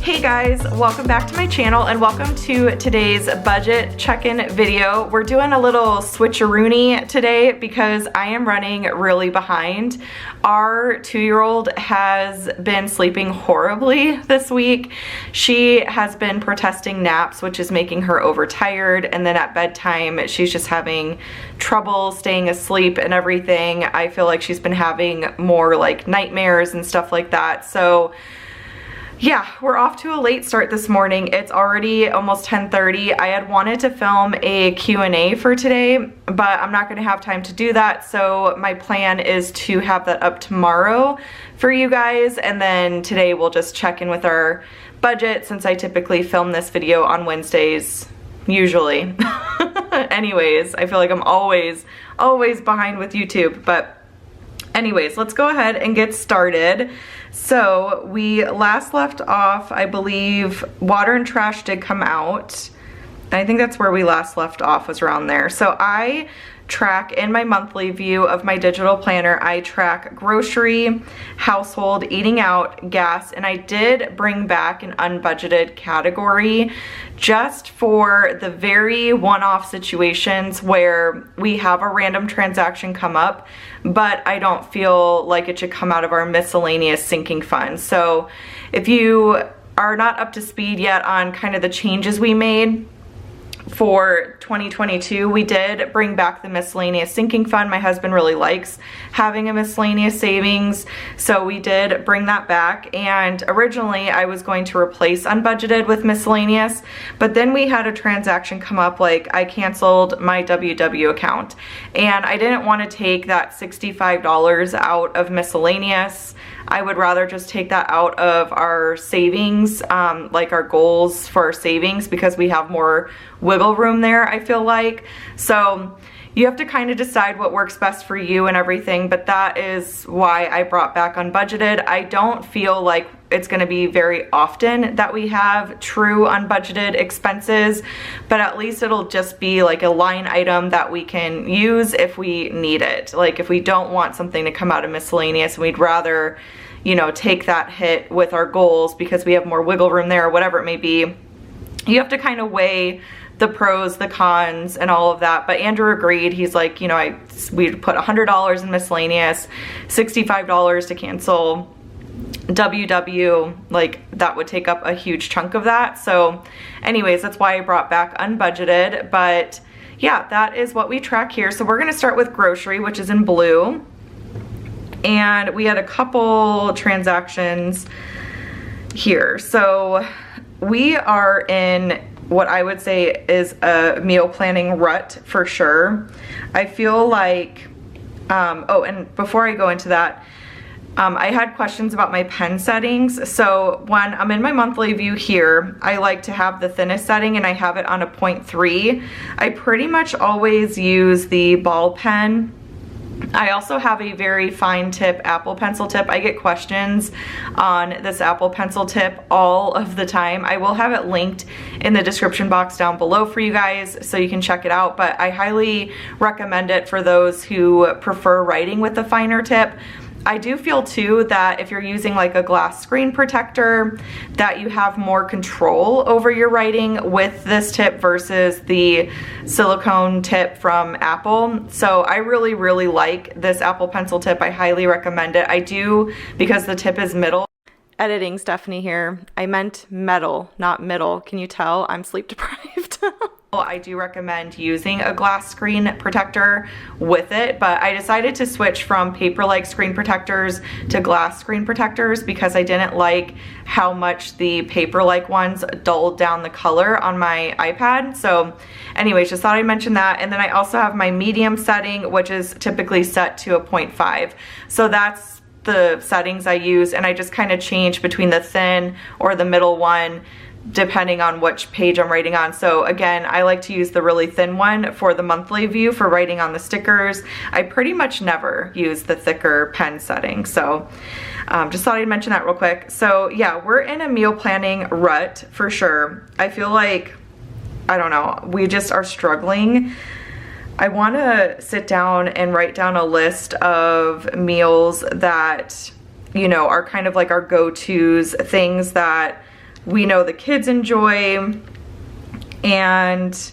Hey guys, welcome back to my channel and welcome to today's budget check-in video. We're doing a little switcheroony today because I am running really behind. Our 2-year-old has been sleeping horribly this week. She has been protesting naps, which is making her overtired, and then at bedtime she's just having trouble staying asleep and everything. I feel like she's been having more like nightmares and stuff like that. So yeah, we're off to a late start this morning. It's already almost 10:30. I had wanted to film a Q&A for today, but I'm not going to have time to do that. So my plan is to have that up tomorrow for you guys. And then today we'll just check in with our budget since I typically film this video on Wednesdays, usually. Anyways, I feel like I'm always behind with YouTube, but anyways, let's go ahead and get started. So we last left off, I believe, water and trash did come out. I think that's where we last left off, was around there. So I track in my monthly view of my digital planner, I track grocery, household, eating out, gas, and I did bring back an unbudgeted category just for the very one-off situations where we have a random transaction come up, but I don't feel like it should come out of our miscellaneous sinking fund. So if you are not up to speed yet on kind of the changes we made for 2022, we did bring back the miscellaneous sinking fund. My husband really likes having a miscellaneous savings, so we did bring that back. And originally I was going to replace unbudgeted with miscellaneous, but then we had a transaction come up, like I canceled my WW account and I didn't want to take that $65 out of miscellaneous. I would rather just take that out of our savings, like our goals for our savings, because we have more wiggle room there, I feel like. So you have to kind of decide what works best for you and everything, but that is why I brought back unbudgeted. I don't feel like it's going to be very often that we have true unbudgeted expenses, but at least it'll just be like a line item that we can use if we need it. Like if we don't want something to come out of miscellaneous, we'd rather, you know, take that hit with our goals because we have more wiggle room there or whatever it may be. You have to kind of weigh the pros, the cons, and all of that. But Andrew agreed. He's like, you know, we'd put $100 in miscellaneous, $65 to cancel WW, like that would take up a huge chunk of that. So anyways, that's why I brought back unbudgeted. But yeah, that is what we track here. So we're gonna start with grocery, which is in blue. And we had a couple transactions here. So we are in what I would say is a meal planning rut for sure. I feel like, oh, and before I go into that, I had questions about my pen settings. So when I'm in my monthly view here, I like to have the thinnest setting and I have it on a 0.3. I pretty much always use the ball pen. I also have a very fine tip Apple Pencil tip. I get questions on this Apple Pencil tip all of the time. I will have it linked in the description box down below for you guys so you can check it out, but I highly recommend it for those who prefer writing with a finer tip. I do feel too that if you're using like a glass screen protector, that you have more control over your writing with this tip versus the silicone tip from Apple. So I really like this Apple Pencil tip. I highly recommend it. I do, because the tip is middle. Editing Stephanie here. I meant metal, not middle. Can you tell? I'm sleep deprived. I do recommend using a glass screen protector with it, but I decided to switch from paper-like screen protectors to glass screen protectors because I didn't like how much the paper-like ones dulled down the color on my iPad. So anyways, just thought I'd mention that. And then I also have my medium setting, which is typically set to a 0.5. So that's the settings I use, and I just kind of change between the thin or the middle one depending on which page I'm writing on. So again, I like to use the really thin one for the monthly view for writing on the stickers. I pretty much never use the thicker pen setting. So just thought I'd mention that real quick. So yeah, we're in a meal planning rut for sure. I feel like, I don't know, we just are struggling. I want to sit down and write down a list of meals that, you know, are kind of like our go-tos, things that we know the kids enjoy. And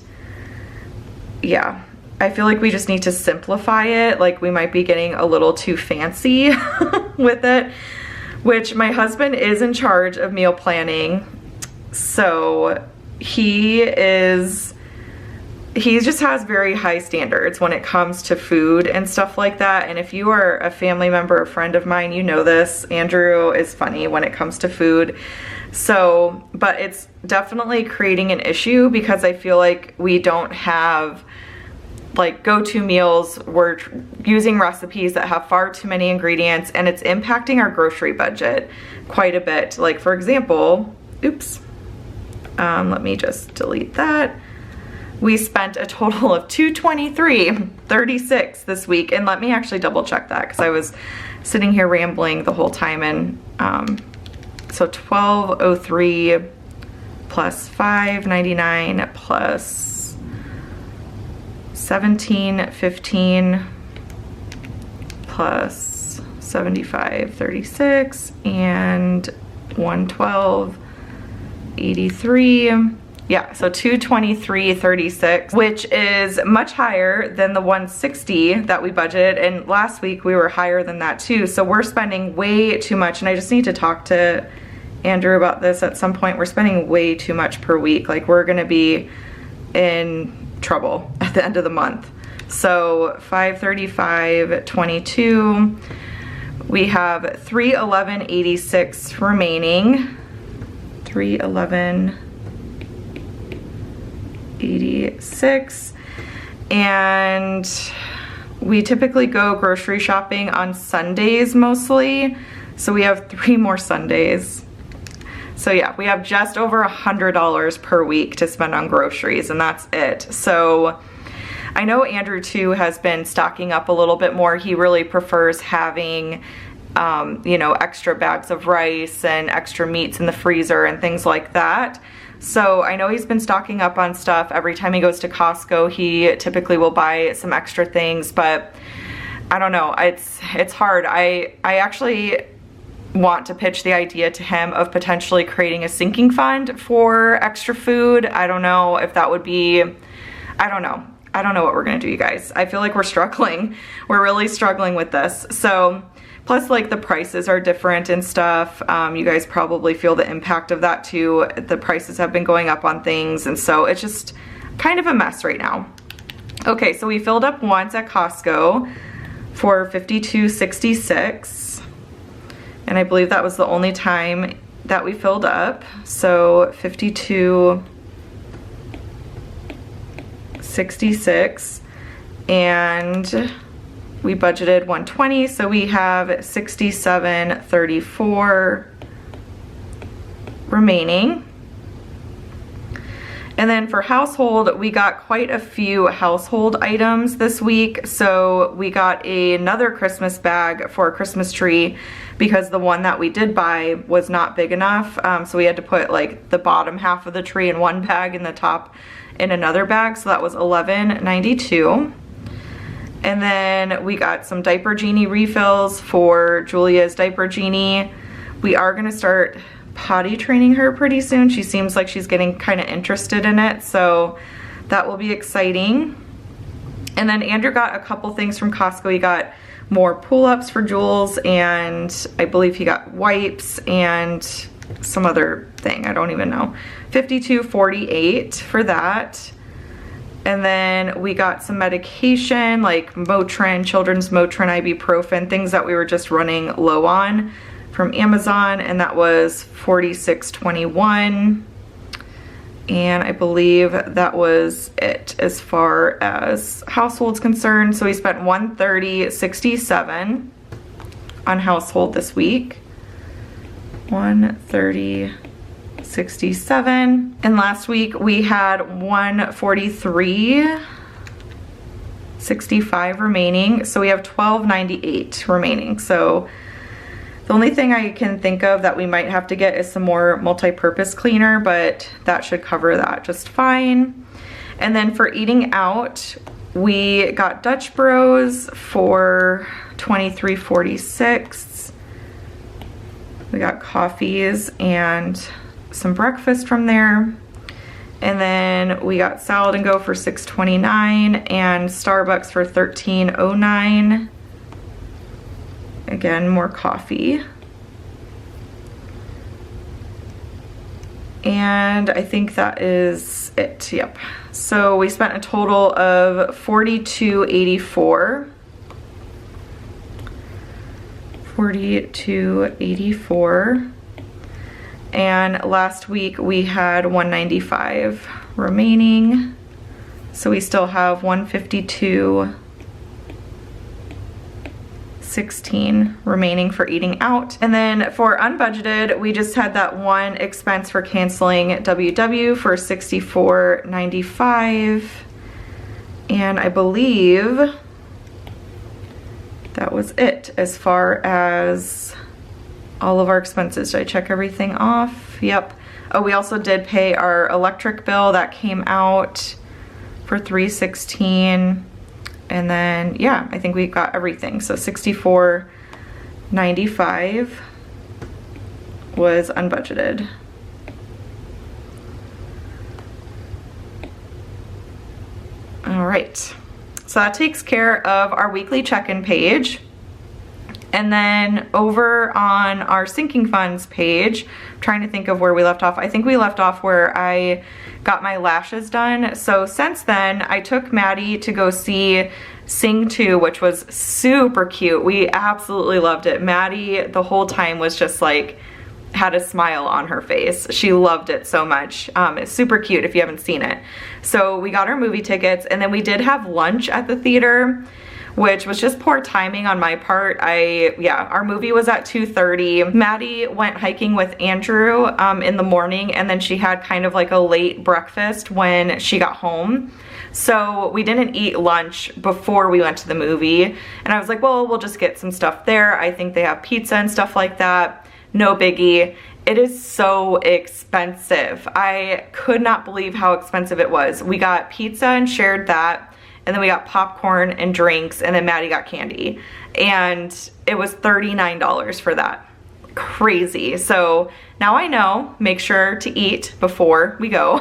yeah, I feel like we just need to simplify it. Like we might be getting a little too fancy with it, which my husband is in charge of meal planning. So he just has very high standards when it comes to food and stuff like that. And if you are a family member or friend of mine, you know this. Andrew is funny when it comes to food. So, but it's definitely creating an issue because I feel like we don't have like go-to meals. We're using recipes that have far too many ingredients, and it's impacting our grocery budget quite a bit. Like for example, oops, let me just delete that. We spent a total of $223.36 this week, and let me actually double check that because I was sitting here rambling the whole time. And so $12.03 plus $5.99 plus $17.15 plus $75.36 and $112.83. Yeah, so $223.36, which is much higher than the $160 that we budgeted, and last week we were higher than that too. So we're spending way too much, and I just need to talk to Andrew about this at some point. We're spending way too much per week. Like we're gonna be in trouble at the end of the month. So $535.22. We have $311.86 remaining. $311.86, and we typically go grocery shopping on Sundays mostly, so we have 3 more Sundays. So yeah, we have just over $100 per week to spend on groceries, and that's it. So I know Andrew too has been stocking up a little bit more. He really prefers having you know, extra bags of rice and extra meats in the freezer and things like that. So I know he's been stocking up on stuff. Every time he goes to Costco, he typically will buy some extra things, but I don't know, it's hard. I actually want to pitch the idea to him of potentially creating a sinking fund for extra food. I don't know if that would be, I don't know what we're gonna do, you guys. I feel like we're struggling. We're really struggling with this. So plus, like, the prices are different and stuff. You guys probably feel the impact of that too. The prices have been going up on things, and so it's just kind of a mess right now. Okay, so we filled up once at Costco for $52.66, and I believe that was the only time that we filled up. So $52.66, and we budgeted $120, so we have $67.34 remaining. And then for household, we got quite a few household items this week. So we got another Christmas bag for a Christmas tree because the one that we did buy was not big enough. So we had to put like the bottom half of the tree in one bag and the top in another bag. So that was $11.92. And then we got some Diaper Genie refills for Julia's Diaper Genie. We are gonna start potty training her pretty soon. She seems like she's getting kind of interested in it, so that will be exciting. And then Andrew got a couple things from Costco. He got more pull-ups for Jules, and I believe he got wipes and some other thing, I don't even know. $52.48 for that. And then we got some medication like Motrin, children's Motrin, ibuprofen, things that we were just running low on from Amazon, and that was $46.21. And I believe that was it as far as household's concerned. So we spent $130.67 on household this week. $130.67, and last week we had $143.65 remaining, so we have $12.98 remaining. So the only thing I can think of that we might have to get is some more multi-purpose cleaner, but that should cover that just fine. And then for eating out, we got Dutch Bros for $23.46. We got coffees and some breakfast from there. And then we got Salad and Go for $6.29 and Starbucks for $13.09. Again, more coffee. And I think that is it, yep. So we spent a total of $42.84. $42.84. And last week we had $195 remaining. So we still have $152.16 remaining for eating out. And then for unbudgeted, we just had that one expense for canceling WW for $64.95. And I believe that was it as far as all of our expenses. Did I check everything off? Yep. Oh, we also did pay our electric bill. That came out for $316. And then, yeah, I think we got everything. So $64.95 was unbudgeted. All right. So that takes care of our weekly check-in page. And then over on our sinking funds page, I'm trying to think of where we left off. I think we left off where I got my lashes done. So since then, I took Maddie to go see Sing 2, which was super cute. We absolutely loved it. Maddie the whole time was just like, had a smile on her face. She loved it so much. It's super cute if you haven't seen it. So we got our movie tickets, and then we did have lunch at the theater, which was just poor timing on my part. Our movie was at 2:30. Maddie went hiking with Andrew in the morning, and then she had kind of like a late breakfast when she got home. So we didn't eat lunch before we went to the movie. And I was like, well, we'll just get some stuff there. I think they have pizza and stuff like that. No biggie. It is so expensive. I could not believe how expensive it was. We got pizza and shared that. And then we got popcorn and drinks, and then Maddie got candy. And it was $39 for that. Crazy. So now I know, make sure to eat before we go.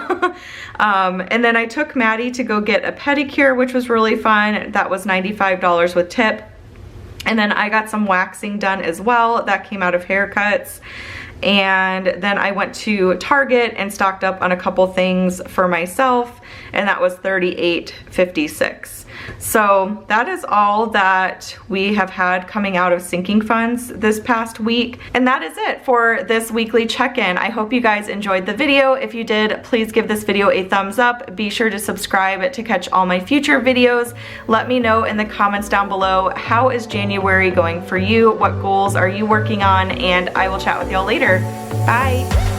And then I took Maddie to go get a pedicure, which was really fun. That was $95 with tip. And then I got some waxing done as well. That came out of haircuts. And then I went to Target and stocked up on a couple things for myself, and that was $38.56. So that is all that we have had coming out of sinking funds this past week. And that is it for this weekly check-in. I hope you guys enjoyed the video. If you did, please give this video a thumbs up. Be sure to subscribe to catch all my future videos. Let me know in the comments down below, how is January going for you? What goals are you working on? And I will chat with y'all later. Bye.